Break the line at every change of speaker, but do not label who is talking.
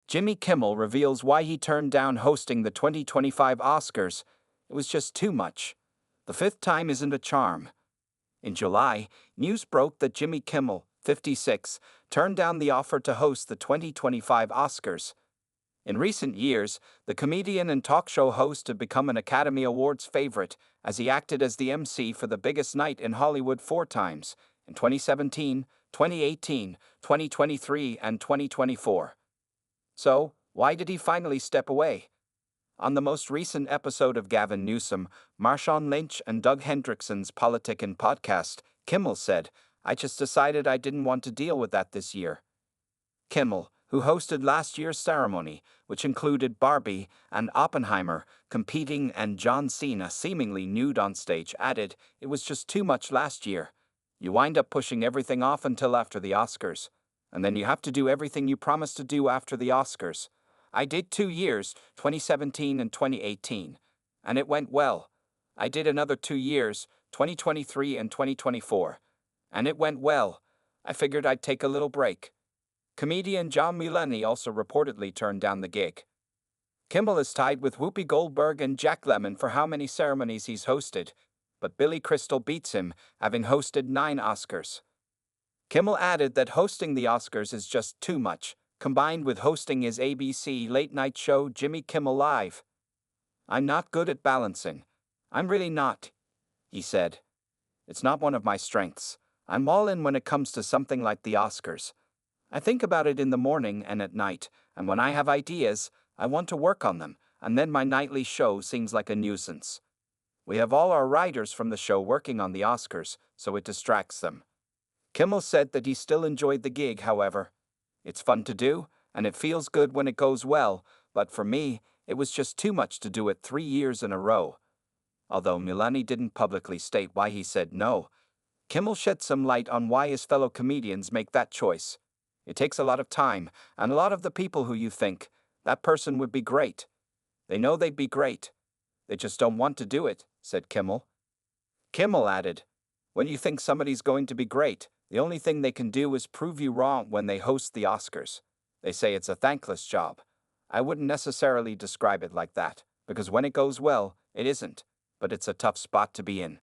Jimmy Kimmel reveals why he turned down hosting the 2025 Oscars. It was just too much. The fifth time isn't a charm. In July, news broke that Jimmy Kimmel, 56, turned down the offer to host the 2025 Oscars. In recent years, the comedian and talk show host had become an Academy Awards favorite, as he acted as the MC for the biggest night in Hollywood 4 times, in 2017, 2018, 2023, and 2024. So, why did he finally step away? On the most recent episode of Gavin Newsom, Marshawn, Lynch, and Doug Hendrickson's Politickin podcast, Kimmel said, "I just decided I didn't want to deal with that this year." Kimmel, who hosted last year's ceremony, which included Barbie and Oppenheimer competing and John Cena seemingly nude on stage, added, "It was just too much last year. You wind up pushing everything off until after the Oscars. And then you have to do everything you promised to do after the Oscars. I did 2 years, 2017 and 2018, and it went well. I did another 2 years, 2023 and 2024, and it went well. I figured I'd take a little break." Comedian John Mulaney also reportedly turned down the gig. Kimmel is tied with Whoopi Goldberg and Jack Lemmon for how many ceremonies he's hosted, but Billy Crystal beats him, having hosted 9 Oscars. Kimmel added that hosting the Oscars is just too much, combined with hosting his ABC late-night show Jimmy Kimmel Live. "I'm not good at balancing. I'm really not," he said. "It's not one of my strengths. I'm all in when it comes to something like the Oscars. I think about it in the morning and at night, and when I have ideas, I want to work on them, and then my nightly show seems like a nuisance. We have all our writers from the show working on the Oscars, so it distracts them." Kimmel said that he still enjoyed the gig, however. "It's fun to do, and it feels good when it goes well, but for me, it was just too much to do it 3 years in a row." Although Mulaney didn't publicly state why he said no, Kimmel shed some light on why his fellow comedians make that choice. "It takes a lot of time, and a lot of the people who you think, that person would be great. They know they'd be great. They just don't want to do it," said Kimmel. Kimmel added, "When you think somebody's going to be great, the only thing they can do is prove you wrong when they host the Oscars. They say it's a thankless job. I wouldn't necessarily describe it like that, because when it goes well, it isn't, but it's a tough spot to be in."